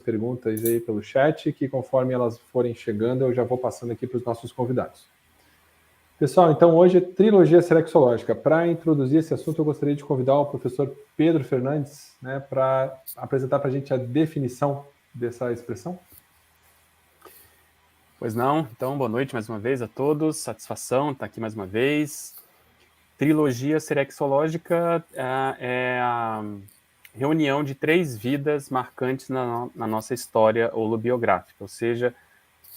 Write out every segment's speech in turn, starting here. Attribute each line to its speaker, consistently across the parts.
Speaker 1: perguntas aí pelo chat, que conforme elas forem chegando, eu já vou passando aqui para os nossos convidados. Pessoal, então hoje é trilogia serexológica. Para introduzir esse assunto, eu gostaria de convidar o professor Pedro Fernandes, né, para apresentar para a gente a definição dessa expressão.
Speaker 2: Pois não, então boa noite mais uma vez a todos, satisfação estar aqui mais uma vez. Trilogia serexológica é a reunião de 3 vidas marcantes na nossa história holobiográfica, ou seja,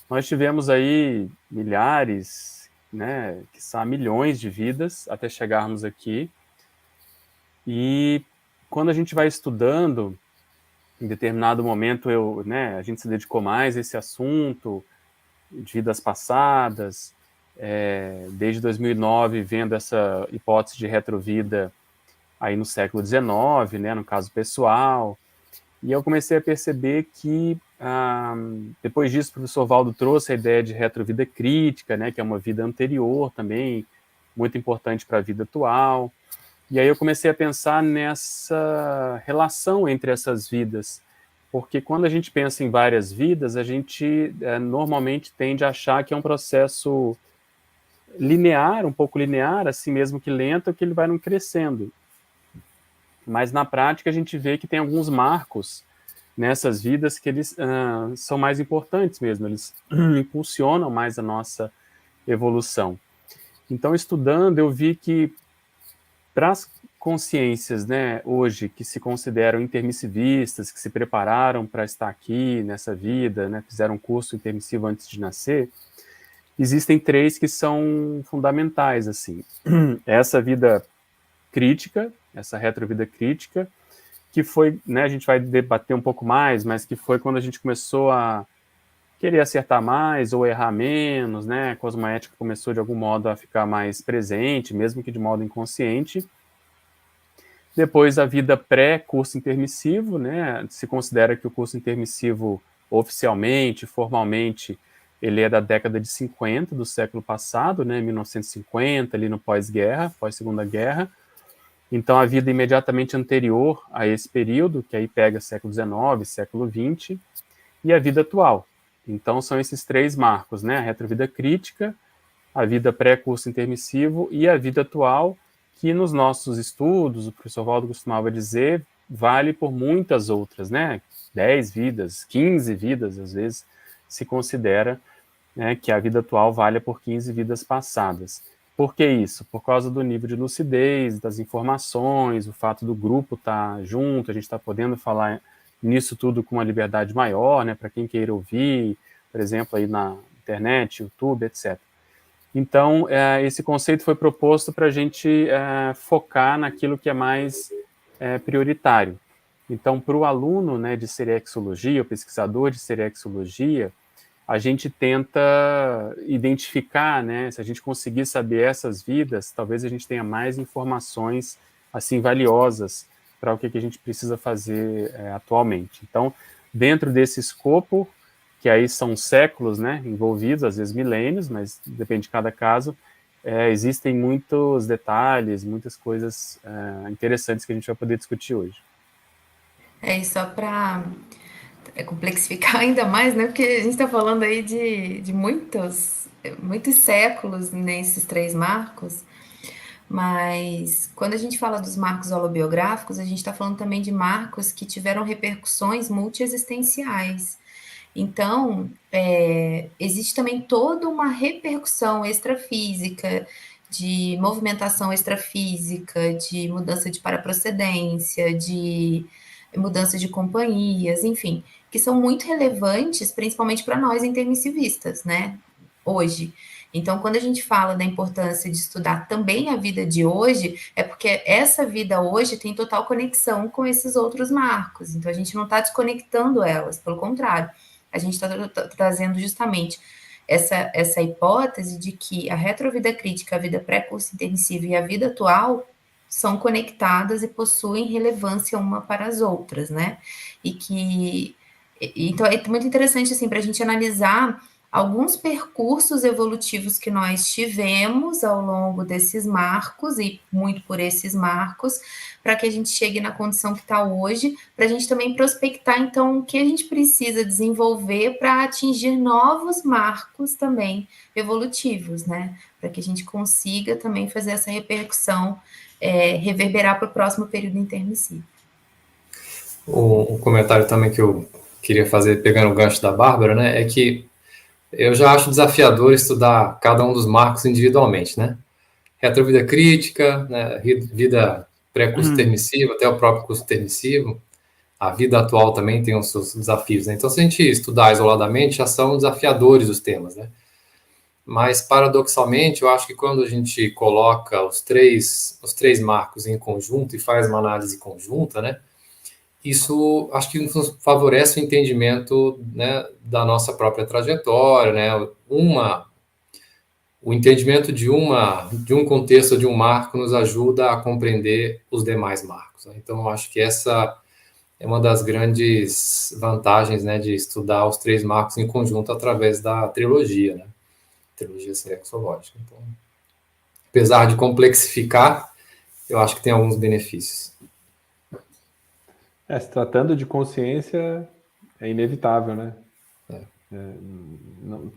Speaker 2: nós tivemos aí milhares, né, quiçá milhões de vidas até chegarmos aqui, e quando a gente vai estudando, em determinado momento a gente se dedicou mais a esse assunto, de vidas passadas, desde 2009, vendo essa hipótese de retrovida aí no século XIX, né, no caso pessoal, e eu comecei a perceber que, depois disso, o professor Valdo trouxe a ideia de retrovida crítica, né, que é uma vida anterior também, muito importante para a vida atual, e aí eu comecei a pensar nessa relação entre essas vidas, porque quando a gente pensa em várias vidas, a gente normalmente tende a achar que é um processo linear, um pouco linear, assim mesmo que lento, que ele vai não crescendo. Mas na prática a gente vê que tem alguns marcos nessas vidas que eles são mais importantes mesmo, eles impulsionam mais a nossa evolução. Então, estudando, eu vi que para as consciências, né, hoje, que se consideram intermissivistas, que se prepararam para estar aqui nessa vida, né, fizeram um curso intermissivo antes de nascer, existem 3 que são fundamentais, assim. Essa vida crítica, essa retrovida crítica, que foi, né, a gente vai debater um pouco mais, mas que foi quando a gente começou a querer acertar mais ou errar menos, né, a cosmoética começou de algum modo a ficar mais presente, mesmo que de modo inconsciente. Depois a vida pré-curso intermissivo, né, se considera que o curso intermissivo oficialmente, formalmente, ele é da década de 50 do século passado, né, 1950, ali no pós-guerra, pós-segunda guerra. Então a vida imediatamente anterior a esse período, que aí pega século XIX, século XX, e a vida atual. Então são esses 3 marcos, né, a retrovida crítica, a vida pré-curso intermissivo e a vida atual, que nos nossos estudos, o professor Valdo costumava dizer, vale por muitas outras, né? 10 vidas, 15 vidas, às vezes, se considera, né, que a vida atual vale por 15 vidas passadas. Por que isso? Por causa do nível de lucidez, das informações, o fato do grupo estar junto, a gente está podendo falar nisso tudo com uma liberdade maior, né, para quem queira ouvir, por exemplo, aí na internet, YouTube, etc. Então, esse conceito foi proposto para a gente focar naquilo que é mais prioritário. Então, para o aluno, né, de serexologia, o pesquisador de serexologia, a gente tenta identificar, né, se a gente conseguir saber essas vidas, talvez a gente tenha mais informações assim valiosas para o que a gente precisa fazer atualmente. Então, dentro desse escopo, que aí são séculos, né, envolvidos, às vezes milênios, mas depende de cada caso, existem muitos detalhes, muitas coisas interessantes que a gente vai poder discutir hoje.
Speaker 3: E só para complexificar ainda mais, né? Porque a gente está falando aí de muitos séculos nesses 3 marcos, mas quando a gente fala dos marcos holobiográficos, a gente está falando também de marcos que tiveram repercussões multiexistenciais. Então, existe também toda uma repercussão extrafísica, de movimentação extrafísica, de mudança de paraprocedência, de mudança de companhias, enfim, que são muito relevantes, principalmente para nós intermissivistas, né? Hoje. Então, quando a gente fala da importância de estudar também a vida de hoje, é porque essa vida hoje tem total conexão com esses outros marcos. Então, a gente não está desconectando elas, pelo contrário, a gente está trazendo justamente essa hipótese de que a retrovida crítica, a vida pré-curso intermissivo e a vida atual são conectadas e possuem relevância uma para as outras, né? Então é muito interessante assim para a gente analisar alguns percursos evolutivos que nós tivemos ao longo desses marcos, e muito por esses marcos, para que a gente chegue na condição que está hoje, para a gente também prospectar, então, o que a gente precisa desenvolver para atingir novos marcos também evolutivos, né? Para que a gente consiga também fazer essa repercussão, reverberar para o próximo período intermissivo.
Speaker 4: Um comentário também que eu queria fazer, pegando o gancho da Bárbara, né, é que eu já acho desafiador estudar cada um dos marcos individualmente, né? Retrovida crítica, né, vida pré-curso intermissivo, até o próprio curso intermissivo, a vida atual também tem os seus desafios, né? Então, se a gente estudar isoladamente, já são desafiadores os temas, né? Mas, paradoxalmente, eu acho que quando a gente coloca os três marcos em conjunto e faz uma análise conjunta, né, isso acho que nos favorece o entendimento, né, da nossa própria trajetória, né, o entendimento de um contexto, de um marco, nos ajuda a compreender os demais marcos, né? Então, eu acho que essa é uma das grandes vantagens, né, de estudar os três marcos em conjunto através da trilogia, né, trilogia serexológica. Então, apesar de complexificar, eu acho que tem alguns benefícios.
Speaker 1: Se tratando de consciência, é inevitável, né?
Speaker 4: É.
Speaker 1: Não,